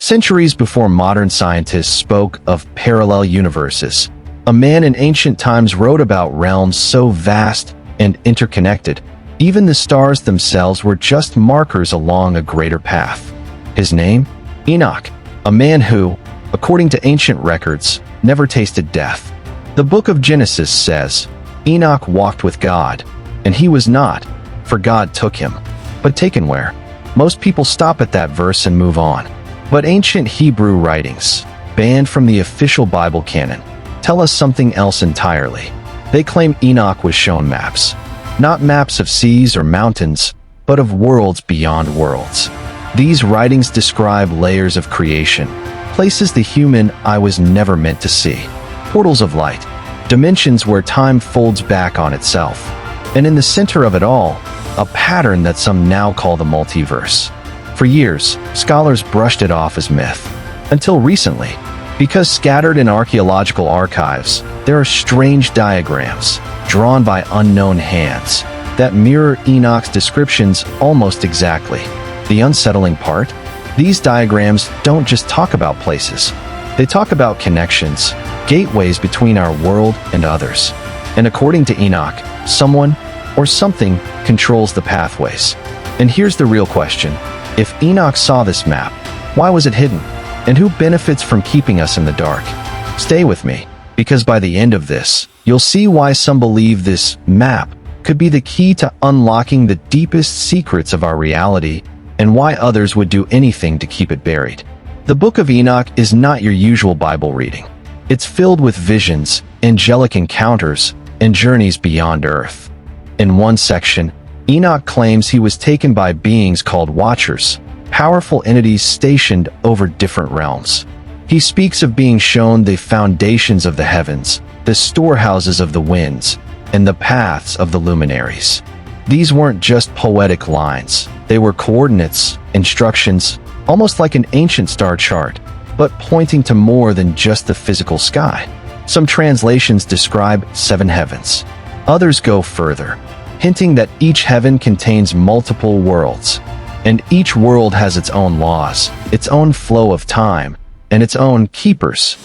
Centuries before modern scientists spoke of parallel universes, a man in ancient times wrote about realms so vast and interconnected, even the stars themselves were just markers along a greater path. His name? Enoch, a man who, according to ancient records, never tasted death. The Book of Genesis says, Enoch walked with God, and he was not, for God took him. But taken where? Most people stop at that verse and move on. But ancient Hebrew writings, banned from the official Bible canon, tell us something else entirely. They claim Enoch was shown maps. Not maps of seas or mountains, but of worlds beyond worlds. These writings describe layers of creation, places the human eye was never meant to see, portals of light, dimensions where time folds back on itself, and in the center of it all, a pattern that some now call the multiverse. For years, scholars brushed it off as myth, until recently, because scattered in archaeological archives, there are strange diagrams, drawn by unknown hands, that mirror Enoch's descriptions almost exactly. The unsettling part? These diagrams don't just talk about places. They talk about connections, gateways between our world and others. And according to Enoch, someone or something controls the pathways. And here's the real question. If Enoch saw this map, why was it hidden? And who benefits from keeping us in the dark? Stay with me, because by the end of this, you'll see why some believe this map could be the key to unlocking the deepest secrets of our reality, and why others would do anything to keep it buried. The Book of Enoch is not your usual Bible reading. It's filled with visions, angelic encounters, and journeys beyond Earth. In one section, Enoch claims he was taken by beings called Watchers, powerful entities stationed over different realms. He speaks of being shown the foundations of the heavens, the storehouses of the winds, and the paths of the luminaries. These weren't just poetic lines. They were coordinates, instructions, almost like an ancient star chart, but pointing to more than just the physical sky. Some translations describe 7 heavens. Others go further, hinting that each heaven contains multiple worlds, and each world has its own laws, its own flow of time, and its own keepers.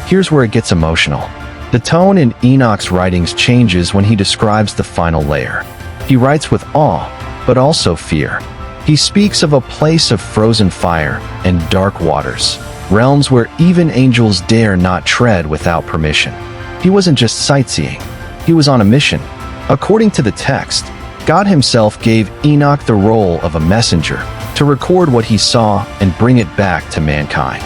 Here's where it gets emotional. The tone in Enoch's writings changes when he describes the final layer. He writes with awe, but also fear. He speaks of a place of frozen fire and dark waters, realms where even angels dare not tread without permission. He wasn't just sightseeing. He was on a mission. According to the text, God himself gave Enoch the role of a messenger to record what he saw and bring it back to mankind.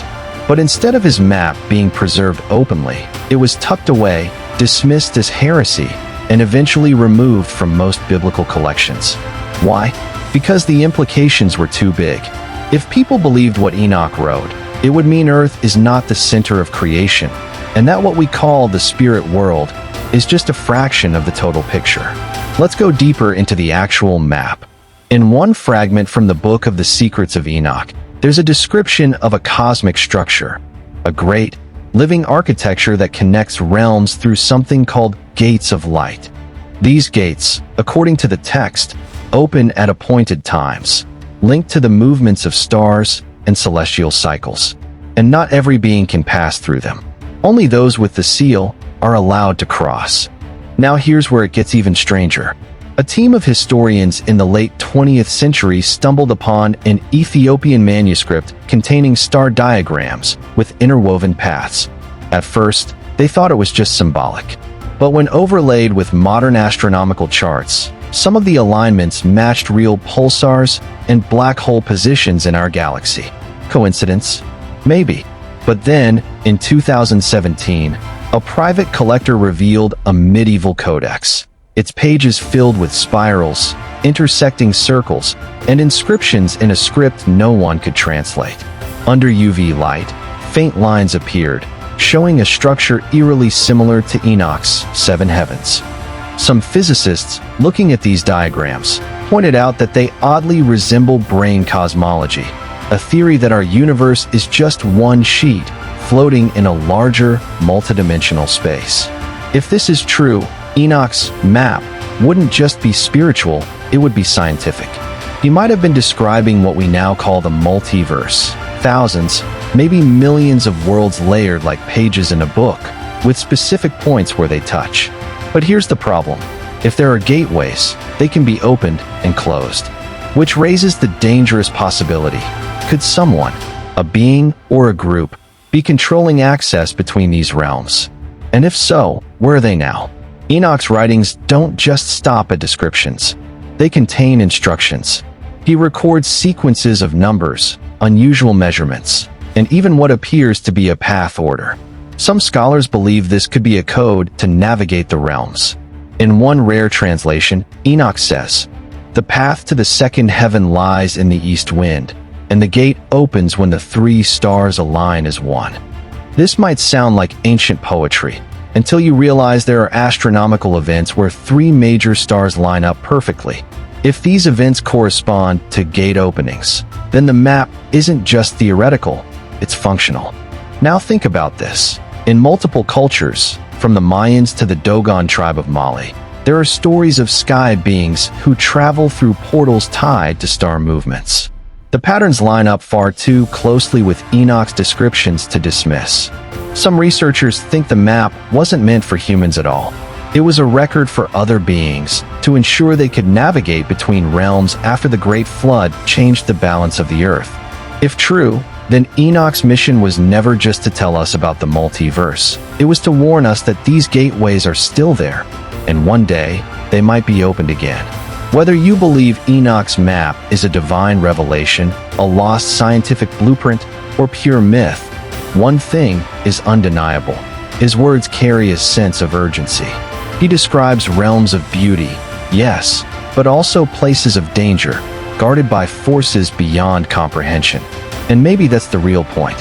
But instead of his map being preserved openly, it was tucked away, dismissed as heresy, and eventually removed from most biblical collections. Why? Because the implications were too big. If people believed what Enoch wrote, it would mean Earth is not the center of creation, and that what we call the spirit world is just a fraction of the total picture. Let's go deeper into the actual map. In one fragment from the Book of the Secrets of Enoch, there's a description of a cosmic structure, a great, living architecture that connects realms through something called gates of light. These gates, according to the text, open at appointed times, linked to the movements of stars and celestial cycles, and not every being can pass through them. Only those with the seal are allowed to cross. Now here's where it gets even stranger. A team of historians in the late 20th century stumbled upon an Ethiopian manuscript containing star diagrams with interwoven paths. At first, they thought it was just symbolic. But when overlaid with modern astronomical charts, some of the alignments matched real pulsars and black hole positions in our galaxy. Coincidence? Maybe. But then, in 2017, a private collector revealed a medieval codex. Its pages filled with spirals, intersecting circles, and inscriptions in a script no one could translate. Under UV light, faint lines appeared, showing a structure eerily similar to Enoch's 7 heavens. Some physicists, looking at these diagrams, pointed out that they oddly resemble brain cosmology, a theory that our universe is just one sheet floating in a larger, multidimensional space. If this is true, Enoch's map wouldn't just be spiritual, it would be scientific. He might have been describing what we now call the multiverse, thousands, maybe millions of worlds layered like pages in a book, with specific points where they touch. But here's the problem. If there are gateways, they can be opened and closed, which raises the dangerous possibility. Could someone, a being or a group, be controlling access between these realms? And if so, where are they now? Enoch's writings don't just stop at descriptions. They contain instructions. He records sequences of numbers, unusual measurements, and even what appears to be a path order. Some scholars believe this could be a code to navigate the realms. In one rare translation, Enoch says, "The path to the second heaven lies in the east wind, and the gate opens when the 3 stars align as one." This might sound like ancient poetry, until you realize there are astronomical events where 3 major stars line up perfectly. If these events correspond to gate openings, then the map isn't just theoretical, it's functional. Now think about this. In multiple cultures, from the Mayans to the Dogon tribe of Mali, there are stories of sky beings who travel through portals tied to star movements. The patterns line up far too closely with Enoch's descriptions to dismiss. Some researchers think the map wasn't meant for humans at all. It was a record for other beings to ensure they could navigate between realms after the Great Flood changed the balance of the Earth. If true, then Enoch's mission was never just to tell us about the multiverse. It was to warn us that these gateways are still there, and one day, they might be opened again. Whether you believe Enoch's map is a divine revelation, a lost scientific blueprint, or pure myth, one thing is undeniable. His words carry a sense of urgency. He describes realms of beauty, yes, but also places of danger, guarded by forces beyond comprehension. And maybe that's the real point.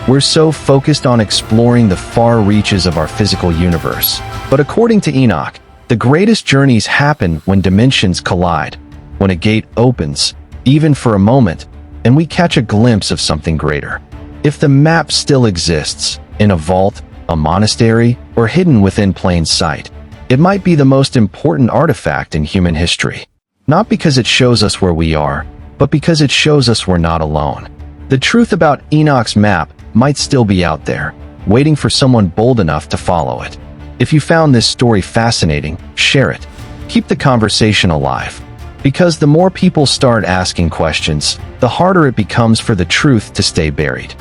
We're so focused on exploring the far reaches of our physical universe. But according to Enoch, the greatest journeys happen when dimensions collide, when a gate opens, even for a moment, and we catch a glimpse of something greater. If the map still exists, in a vault, a monastery, or hidden within plain sight, it might be the most important artifact in human history. Not because it shows us where we are, but because it shows us we're not alone. The truth about Enoch's map might still be out there, waiting for someone bold enough to follow it. If you found this story fascinating, share it. Keep the conversation alive. Because the more people start asking questions, the harder it becomes for the truth to stay buried.